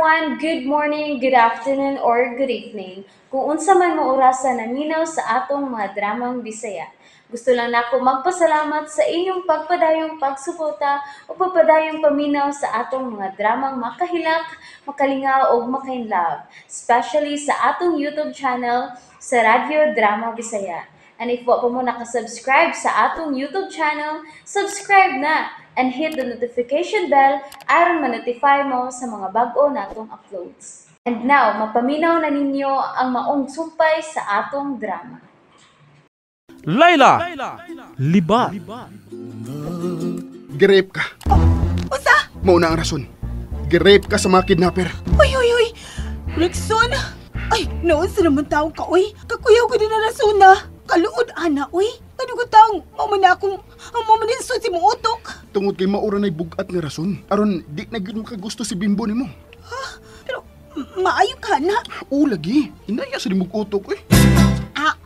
everyone, good morning, good afternoon, or good evening. Kung unsa man mo orasan naminaw sa atong mga dramang Bisaya. Gusto lang nako magpasalamat sa inyong pagpadayong pagsuporta o pagpadayong paminaw sa atong mga dramang makahilak, makalingaw o makainlove, especially sa atong YouTube channel sa Radyo Drama Bisaya. And if wa pa mo nakasubscribe sa atong YouTube channel, subscribe na and hit the notification bell aron ma-notify mo sa mga bag-o natong uploads. And now, mapaminaw na ninyo ang maong sumpay sa atong drama. Layla! Liba! Girape ka. Usa? Mauna ang rason. Girape ka sa mga kidnapper. Uy! Rexon! Ay, noon sa naman taong ka, uy. Kakuyaw ko din na rasuna. Kaluod, ana, uy. Kadugo taong mamana akong ang mamaninso si mong utok. Tungod kay maura na'y bugat nga rason. Aron, di na gyud makagusto si Bimbo nimo. Ha? Pero, maayo ka na. Oo, lagi. Inaya sa nimog utok, eh.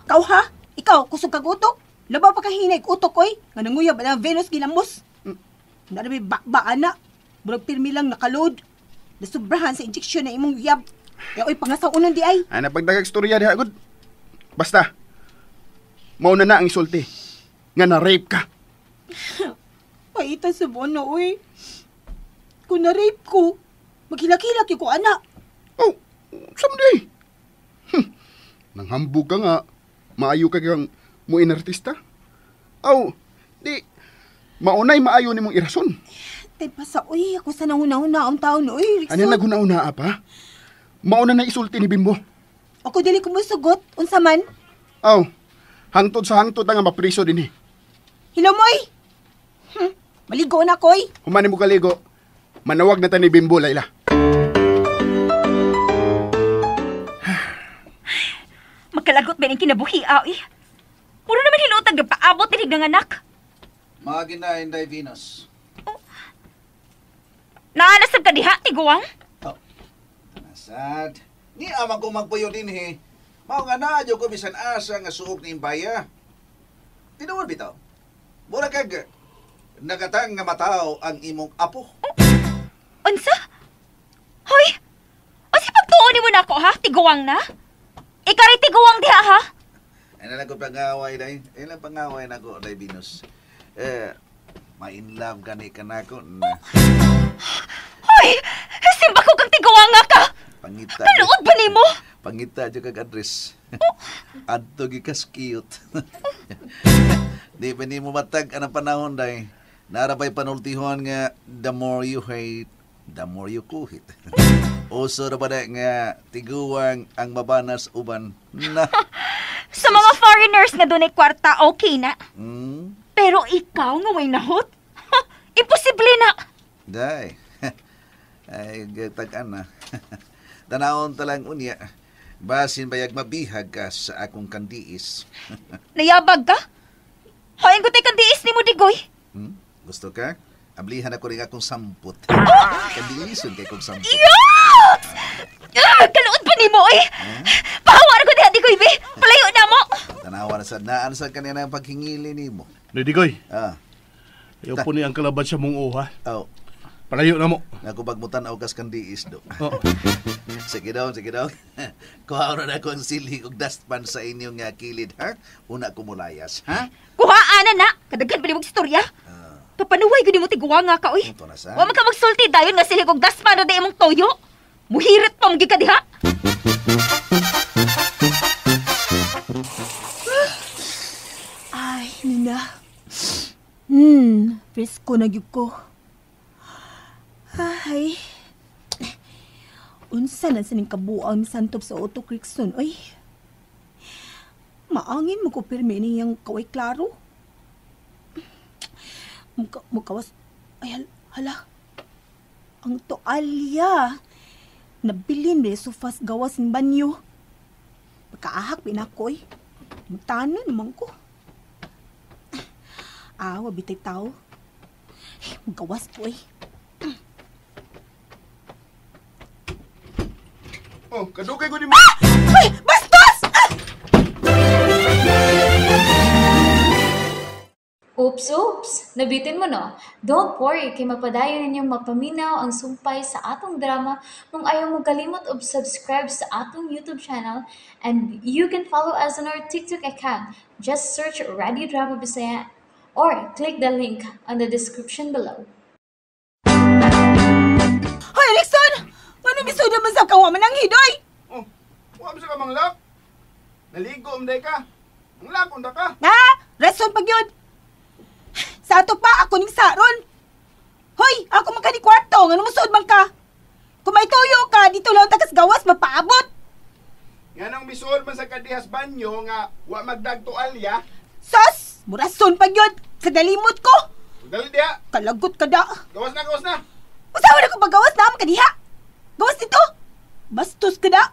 Kau ha? Ikaw, kusog kag utok? Laba pa kahinay utok, oy. Nga nanguyab na Venus ginamos. Narabi bakbaan na. Burag pirmi lang nakaload. Nasubrahan sa injeksyon na imong uyab. Kaya oy, pangasaunan di ay. Ay, napagdagag storya diha, good. Basta, mauna na ang isulti. Nga na-rape ka. Paita sa bono, uy. Kung na-rape ko, maghilak-hilak yung ko, anak. Oh, someday. Nanghambog ka nga. Maayo ka kang muin artista. Oh, di. Maunay maayo ni mong irason. Tay pa sa, uy. Ako sa nanguna-una ang taon, uy. Rikson. Ano naguna-una pa? Mauna na isulti ni Bimbo. Ako dili ko musugot. Unsa man? Oh, hangtod sa hangtod nga mapriso din eh. Hilamoy! Maligo na, koy. Humani mo kaligo. Manawag na ta ni Bimbo, Layla. Magkalagot ba ng kinabuhi, ay? Puro naman hilutag na paabot tinig ng anak. Mga ginahin day Venus. Naanasag ka diha, tiguang? Nasad. Ni amang ko magpuyo din he. Mao nga naadyo ko bisan asa nga suok ni Imbaya. Tinuod bitaw. Mura kag nagatang nga mataw ang imong apo. Unsa? Hoy! O si pagtuon mo na ako, ha? Tiguang na? Ikari tiguang diha, ha? Ano lang ko pangaway day? Ilang pangaway na ko day Venus. Ma-inlove ka ni kanako na. Hoy! Simba ko kang tiguang nga ka! Pangita. Naluod ba ni mo? Pangita dyo kag address. Adto gikas cute. Di pa ni mo matag anang panahon day. Narabay panultihon nga the more you hate, the more you kuhit. Uso na ba nga tiguang ang mabanas uban na. Sa mga foreigners nga doon ay kwarta, okay na. Hmm? Pero ikaw nga may nahot? Imposible na. Day. Ay, gatag na. Tanawon talang unya. Basin bayag mabihag ka sa akong kandiis. Nayabag ka? Hain ko tayo kandiis ni mo, Digoy. Gusto ka? Ablihan ako rin akong samput. Kandiisun kay kong samput. Yes! Kaluod pa ni mo, eh. Pahawa ko diha, Digoy, be. Palayo na mo. Tanawa na sa naan sa kanina ang paghingili ni mo. Digoy, Ah, ayaw po ni ang kalabad sa mong uha. oh. Palayo na mo. Nakubag mo tanaw kas kandiis do. Oh. Sige daw. Kuha na ako ang sili og dustpan sa inyong kilid, ha? Una ko mulayas, ha? Kuhaan na. Kadaghan pa ni mong istorya. Kapanuway ko ni mo tiguwa nga ka, oy. Ito na sa. Wa man ka magsulti dayon nga silig og daspan na di imong toyo. Muhirit pa mong ka diha. Ay, Nina. Presko na gyud ko. Ay. Unsa na sining kabuang misantop sa Otto Crickson, oy. Maangin mo ko pirmi niyang kaway klaro. Mukawas. Ay, hala. Ang toalya. Nabilin rin so fast gawas ng banyo. Pagkaahak pinakoy. Magtana naman ko. Wabitay tao. Magawas ko eh. Oh, kadugay ko ni mo. Ay! Bastos! Oops, nabitin mo no? Don't worry, kay mapadayon ninyong mapaminaw ang sumpay sa atong drama kung ayaw mo kalimot og subscribe sa atong YouTube channel and you can follow us on our TikTok account. Just search Radio Drama Bisaya or click the link on the description below. Hoy, Rickson! Ano biso naman sa kawa mananghid, oy? Oh, huwag sa ka manglap. Naligo umday ka. Ang lakon da ka. Ha? Rason pag yun. Sa ato pa, ako ning saron. Hoy, ako man ka ni kwarto, nga musod man ka. Kung may tuyo ka, dito lang tagas gawas, mapaabot. Nga nang misol man sa kadihas banyo nga wa magdag tualya. Sos! Murason pag yun. Sa dalimot ko. Dali diha. Kalagot ka da. Gawas na. Usawa na ko magawas na ka diha. Gawas dito. Bastos ka da.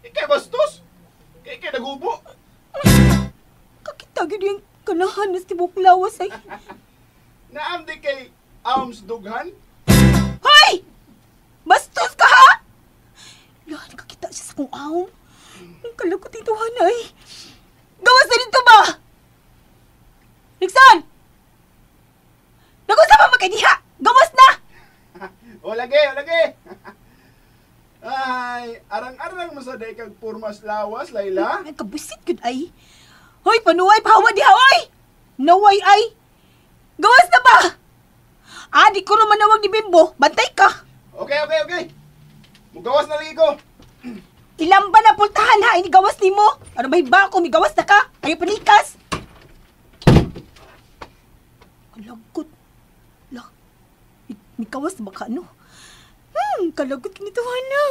Ikay bastos. Ikay nagubo. Kakita gid yung kanahan na si Buklawas ay. Naamdi kay Alms Dughan. Hoy! Bastos ka ha? Lahan kakita siya sa kong ahong. Ang kalagot dito hanay. Gawas na dito ba? Nixon! Nag-usap pa magkadiha! Gawas na! O lagi. Ay, arang-arang mo sa day kag purmas lawas, Layla. Ay, kabusit gud ay. Hoy, panuway, pahawa diha, oy! Naway ay! Gawas na ba? Di ko naman nawag ni Bimbo. Bantay ka! Okay. Mugawas na lagi ko. Ilang ba na pultahan ha? Ini gawas ni mo? Ano ba iba ako? May gawas na ka? Ayaw panikas! Kalagot. Lah, may gawas na ba ka, no? Kalagot kinituhan na.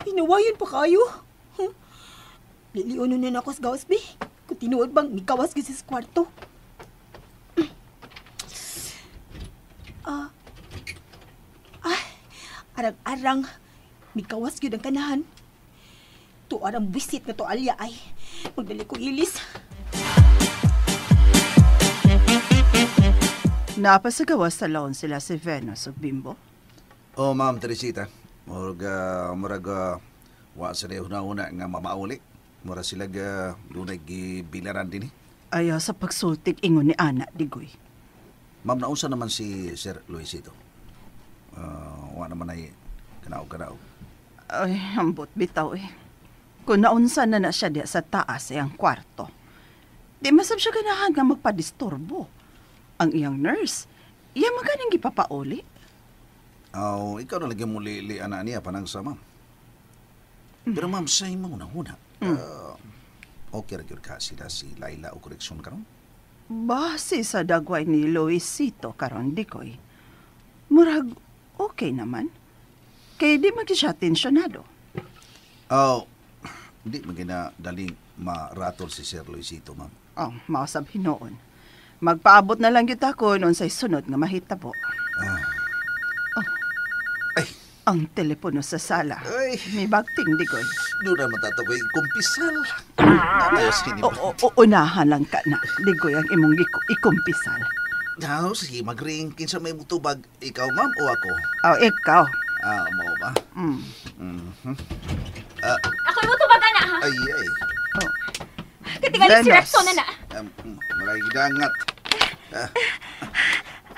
Hinawayan pa kayo. Liliono na ako sa gawas, be. Kung tinuod bang may gawas kasi sa kwarto. Arang-arang, may gawas yun ang kanahan. To arang bisit na to alya ay. Magdali ko ilis. Napasagawas sa laon sila si Venus ug Bimbo. Oh, Ma'am Teresita. Murag wa sila una nga mamauli. Murag sila dunay gibilaran din eh. Ayaw sa pagsultik ingon ni Ana Digoy. Ma'am, naunsa naman si Sir Luisito? Wa naman ay kanaog. Ay, ambot bitaw eh. Kung naunsa na siya diya sa taas ay ang kwarto. Di masab siya ganahan nga magpadisturbo. Ang iyang nurse, iya maganing gipapauli. Ikaw na lagi muli ana niya panang sa ma'am. Pero ma'am, sa imo una. Okay ra gyud ka sila si Layla o koreksyon karon? Base sa dagway ni Luisito karon Digoy. Murag okay naman. Kaya di siya tensyonado. Di magina daling maratol si Sir Luisito, ma'am. Mausab hinoon. Magpaabot na lang kita ko noon sa sunod nga mahitabo. Ay. Ang telepono sa sala. Ay. May bagting, Digoy. Doon na matataboy kumpisal. Ayos kini ba? Unahan lang ka na, Digoy, ang imong ikumpisal. Sige, mag-ring. Kinsa may mutubag. Ikaw, ma'am, o ako? Ikaw. Mo ba? Ako mo tubaga na, ha? Ay. Katingali si Venus. Repson na. Malay dangat.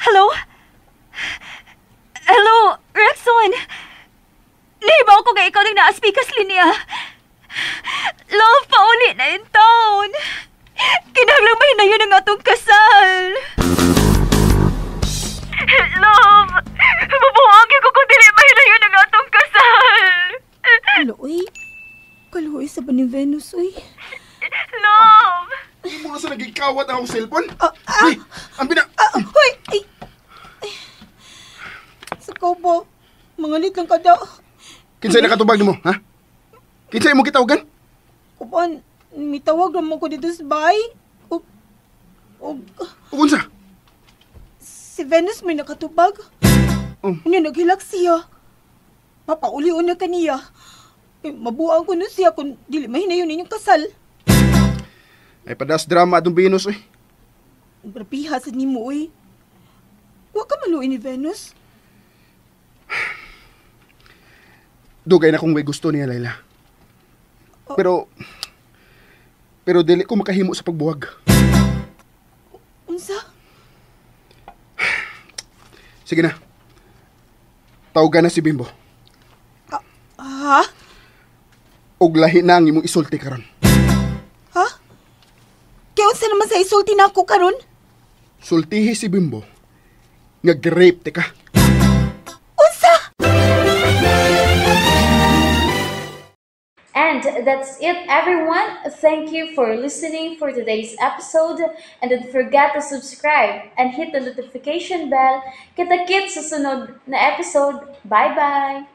Hello? Hello, Rexon. Nahibaw ko nga ikaw nang naaspikas linya. Love, pauli na in town. Kinahanglang mahinayon ang atong kasal. Love, mabuhangin ko kung dili mahinayon ang atong kasal. Kaluoy sa ba ni Venus, uy? Love. Hindi mo kasi nagikawat ang cellphone. Hey, ang Hoy! Ay! Sa kobo, mangalit lang ka daw. Kinsay nakatubag nimo, ha? Kinsay mo kitawagan? Kupan, may tawag naman ko dito sa bahay. Unsa? Si Venus may nakatubag. Ano naghilak siya. Papauli-una ka niya. Mabuang ko na siya kung dili mahinayon ninyong kasal. Ay padas drama atong Venus, eh. Brapiha sa nimo, uy. Huwag ka maluin ni Venus. Dugay na kung may gusto niya, Layla. Pero dili ko makahimo sa pagbuwag. Sige na. Tawagan na si Bimbo. Ha? Og lahi na ang imong isulti karon. Ha? Kaya unsa naman sa isulti na ako karon? Sultihi si Bimbo nga grape te ka. Unsa? And that's it, everyone. Thank you for listening for today's episode. And don't forget to subscribe and hit the notification bell. Kita-kits sa sunod na episode. Bye-bye!